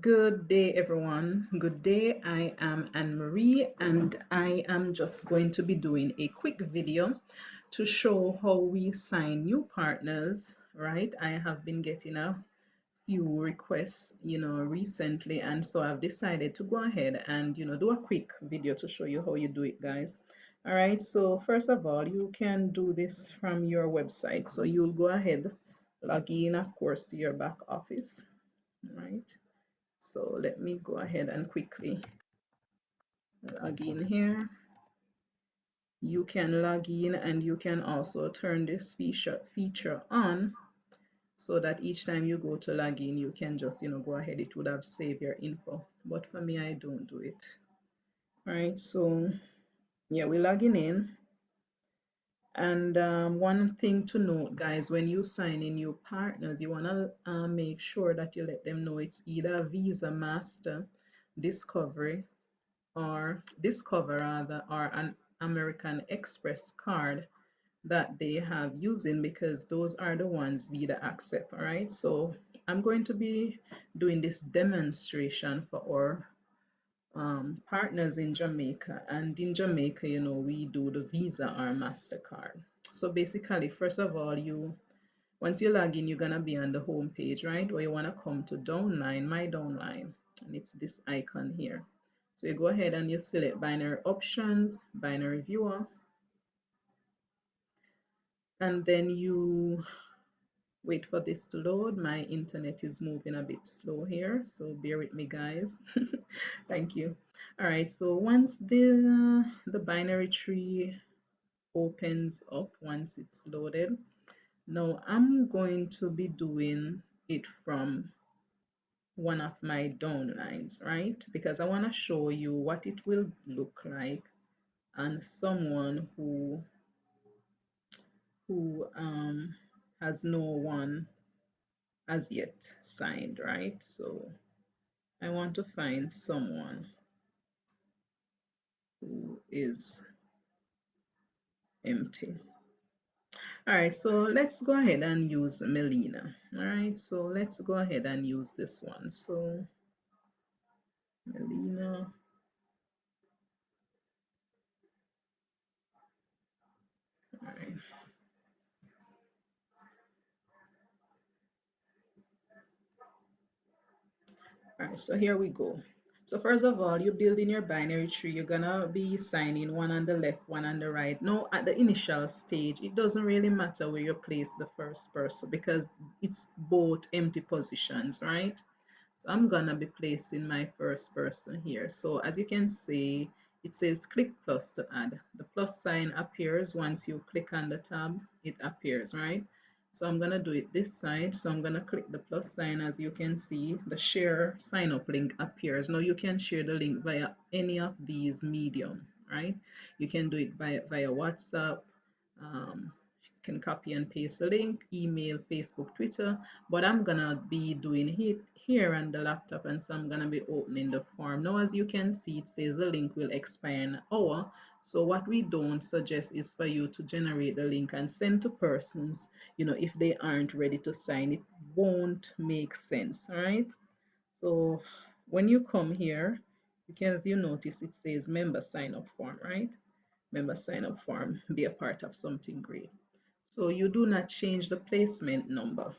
Good day, everyone. Good day. I am Anne Marie, and I am just going to be doing a quick video to show how we sign new partners, right? I have been getting a few requests, recently, and so I've decided to go ahead and, do a quick video to show you how you do it, guys. All right, so first of all, you can do this from your website. So you'll go ahead, log in, of course, to your back office, right? So let me go ahead and quickly log in here. You can log in and you can also turn this feature on so that each time you go to log in, you can just, go ahead. It would have saved your info. But for me, I don't do it. All right, so yeah, we're logging in. And one thing to note, guys, when you sign in new partners, you want to make sure that you let them know it's either Visa, Master, Discovery, or Discover rather, or an American Express card that they have using, because those are the ones Visa accept. All right, so I'm going to be doing this demonstration for our partners in Jamaica, and in Jamaica, we do the Visa or MasterCard. So basically, first of all, once you log in, you're gonna be on the home page, right? Where you wanna come to downline, my downline, and it's this icon here. So you go ahead and you select binary options, binary viewer, and then you wait for this to load. My internet is moving a bit slow here, so bear with me, guys. Thank you. All right, so once the binary tree opens up, once it's loaded, now I'm going to be doing it from one of my downlines, right? Because I want to show you what it will look like on someone who has no one as yet signed, right? So I want to find someone who is empty. All right, so let's go ahead and use Melina. All right, so let's go ahead and use this one. So Melina. All right. All right, so here we go. So first of all, you build in your binary tree. You're gonna be signing one on the left, one on the right. Now, at the initial stage, it doesn't really matter where you place the first person because it's both empty positions, right? So I'm gonna be placing my first person here. So as you can see, it says click plus to add. The plus sign appears once you click on the tab, it appears, right? So I'm gonna do it this side. So I'm gonna click the plus sign. As you can see, the share sign up link appears. Now you can share the link via any of these medium, right? You can do it via WhatsApp, you can copy and paste the link, email, Facebook, Twitter, but I'm gonna be doing it here on the laptop, and so I'm gonna be opening the form. Now as you can see, it says the link will expire in an hour. So what we don't suggest is for you to generate the link and send to persons, if they aren't ready to sign. It won't make sense. All right, so when you come here, because you notice it says member sign up form, right? Member sign up form, be a part of something great. So you do not change the placement number.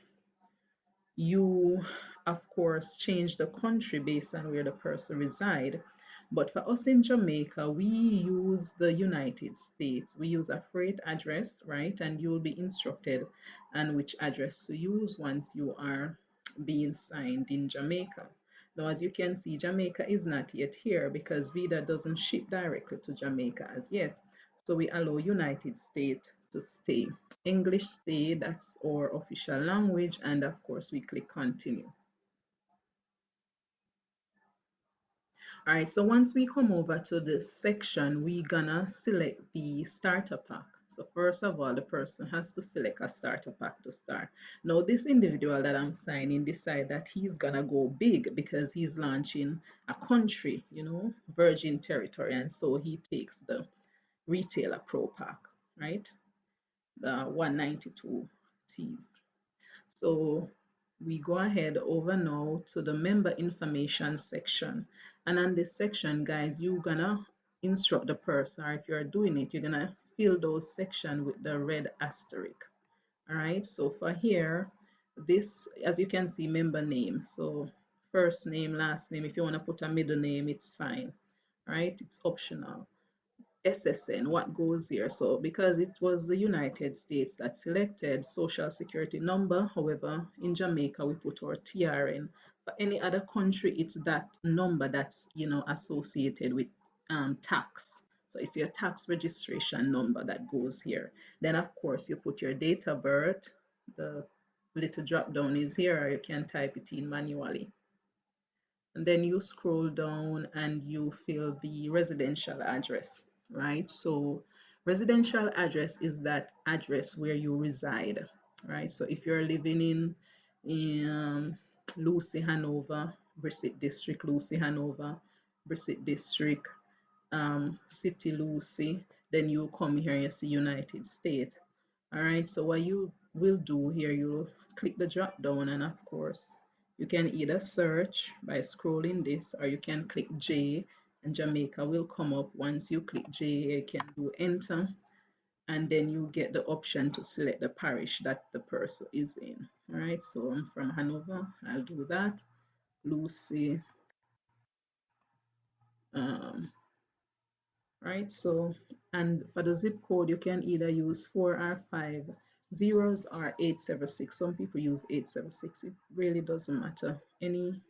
You, of course, change the country based on where the person reside. But for us in Jamaica, we use the United States. We use a freight address, right? And you will be instructed on which address to use once you are being signed in Jamaica. Now, as you can see, Jamaica is not yet here because Vida doesn't ship directly to Jamaica as yet. So we allow United States to stay. English stay, that's our official language, and of course we click continue. All right, so once we come over to this section, we gonna select the starter pack. So first of all, the person has to select a starter pack to start. Now this individual that I'm signing decide that he's gonna go big because he's launching a country, Virgin Territory, and so he takes the retailer pro pack, right? The 192 T's. So we go ahead over now to the member information section. And on this section, guys, you're gonna instruct the person, or if you're doing it, you're gonna fill those sections with the red asterisk. All right, so for here, this, as you can see, member name. So first name, last name. If you want to put a middle name, it's fine. All right, it's optional. SSN, what goes here? So because it was the United States that selected social security number, however, in Jamaica we put our TRN. For any other country, it's that number that's associated with tax. So it's your tax registration number that goes here. Then of course you put your date of birth. The little drop down is here, or you can type it in manually. And then you scroll down and you fill the residential address, right? So residential address is that address where you reside, right? So if you're living in Lucy, Hanover, Brissett District, Lucy, Hanover, Brissett District, City, Lucy, then you come here and you see United States. All right, so what you will do here, you'll click the drop down, and of course you can either search by scrolling this, or you can click J and Jamaica will come up. Once you click J, you can do enter, and then you get the option to select the parish that the person is in. All right, so I'm from Hanover, I'll do that. Lucy, um, right? So, and for the zip code, you can either use 4 or 5 zeros or 876. Some people use 876. It really doesn't matter. Any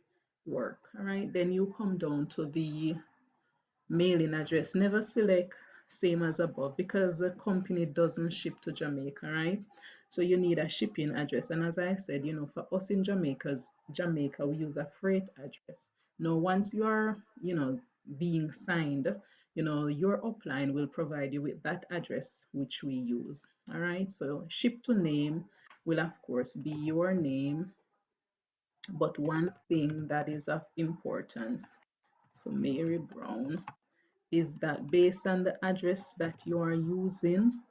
work. All right. Then you come down to the mailing address. Never select same as above because the company doesn't ship to Jamaica, right? So you need a shipping address. And as I said, for us in Jamaica, we use a freight address. Now, once you are, being signed, your upline will provide you with that address which we use. All right. So ship to name will of course be your name, but one thing that is of importance. So Mary Brown, is that based on the address that you are using,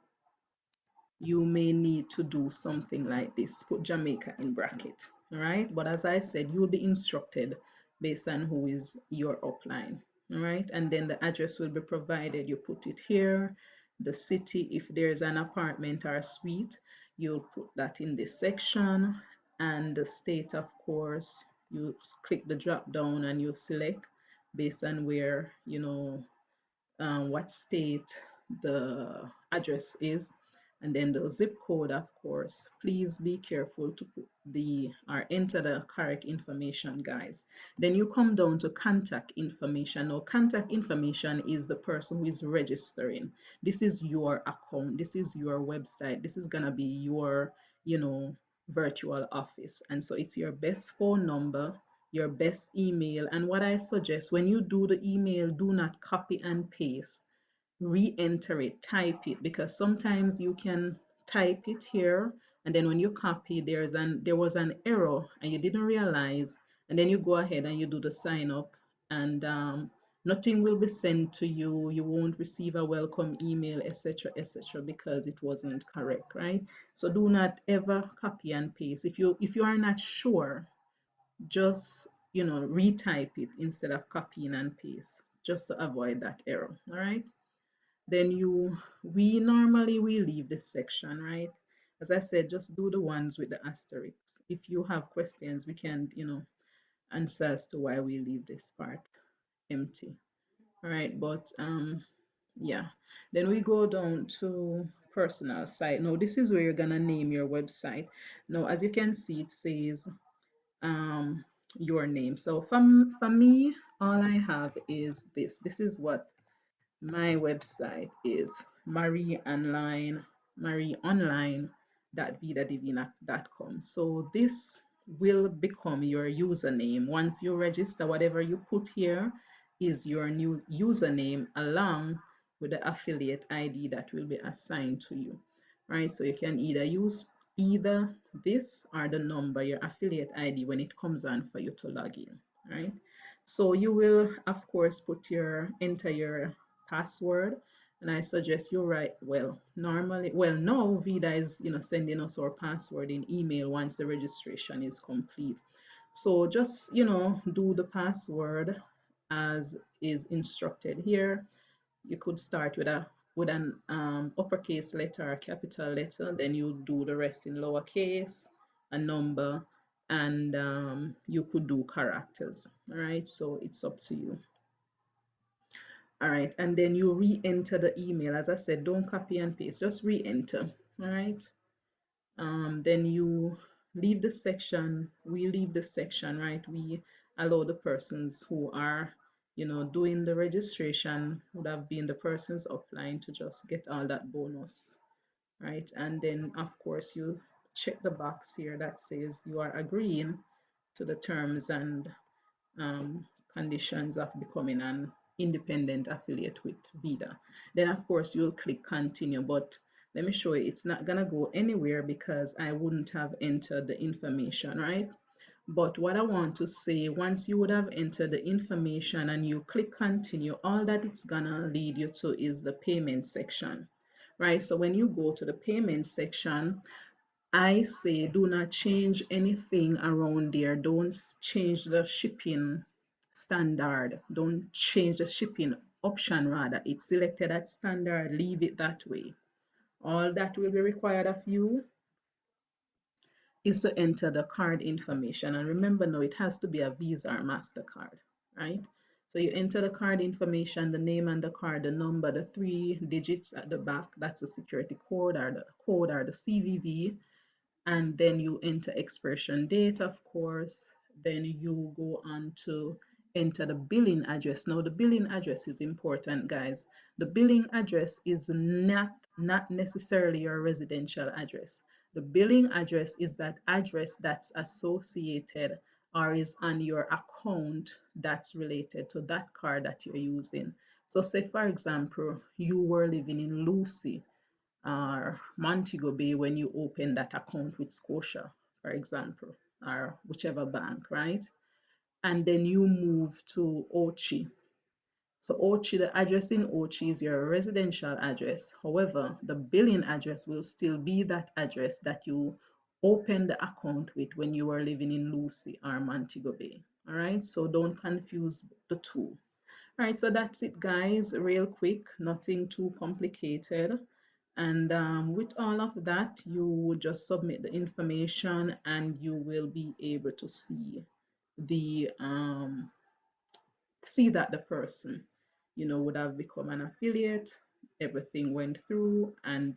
you may need to do something like this. Put Jamaica in bracket, all right? But as I said, you'll be instructed based on who is your upline, all right? And then the address will be provided. You put it here, the city, if there's an apartment or a suite, you'll put that in this section, and the state, of course, you click the drop down and you select based on where, what state the address is, and then the zip code, of course. Please be careful to put the or enter the correct information, guys. Then you come down to contact information. Now contact information is the person who is registering. This is your account, this is your website, this is gonna be your virtual office, and so it's your best phone number, your best email. And what I suggest, when you do the email, do not copy and paste, re-enter it, type it, because sometimes you can type it here, and then when you copy, there was an error and you didn't realize, and then you go ahead and you do the sign up, and nothing will be sent to you, you won't receive a welcome email, etc., etc., because it wasn't correct, right? So do not ever copy and paste. If you are not sure, just retype it instead of copying and paste, just to avoid that error. All right, then we leave this section, right? As I said, just do the ones with the asterisk. If you have questions, we can answer as to why we leave this part empty. All right, but yeah, then we go down to personal site. Now this is where you're gonna name your website. Now as you can see, it says um your name. So for me, all I have is this is what my website is marieonline.vidadivina.com. So this will become your username. Once you register, whatever you put here is your new username along with the affiliate ID that will be assigned to you. Right? So you can either use either this or the number, your affiliate ID, when it comes on for you to log in. Right? So you will of course enter your password, And I suggest you write, well, normally, well, now Vida is, sending us our password in email once the registration is complete. So just, do the password as is instructed here. You could start with an uppercase letter or capital letter, then you do the rest in lowercase, a number, and you could do characters. All right, so it's up to you. All right, and then you re-enter the email. As I said, don't copy and paste, just re-enter. All right. Then you leave the section. We leave the section, right? We allow the persons who are, doing the registration, would have been the persons applying, to just get all that bonus, right? And then, of course, you check the box here that says you are agreeing to the terms and um, conditions of becoming an independent affiliate with Vida. Then, of course, you'll click continue, but let me show you, it's not gonna go anywhere because I wouldn't have entered the information, right? But what I want to say, once you would have entered the information and you click continue, all that it's gonna lead you to is the payment section, right? So when you go to the payment section, I say do not change anything around there. Don't change the shipping standard. Don't change the shipping option, rather. It's selected at standard. Leave it that way. All that will be required of you is to enter the card information. And remember now, it has to be a Visa or MasterCard, right? So you enter the card information, the name and the card, the number, the 3 digits at the back, that's the security code or the CVV, and then you enter expiration date, of course. Then you go on to enter the billing address. Now the billing address is important, guys. The billing address is not necessarily your residential address. The billing address is that address that's associated or is on your account that's related to that card that you're using. So say for example you were living in Lucy or Montego Bay when you open that account with Scotia, for example, or whichever bank, right? And then you move to Ochi. So Ochi, the address in Ochi is your residential address. However, the billing address will still be that address that you opened the account with when you were living in Lucy or Montego Bay. All right, so don't confuse the two. All right, so that's it, guys. Real quick, nothing too complicated. And with all of that, you would just submit the information and you will be able to the see that the person, would have become an affiliate, everything went through, and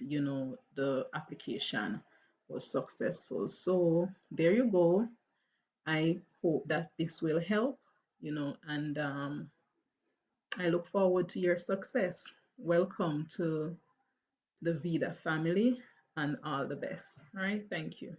the application was successful. So there you go. I hope that this will help, and I look forward to your success. Welcome to the Vida family and all the best. All right, thank you.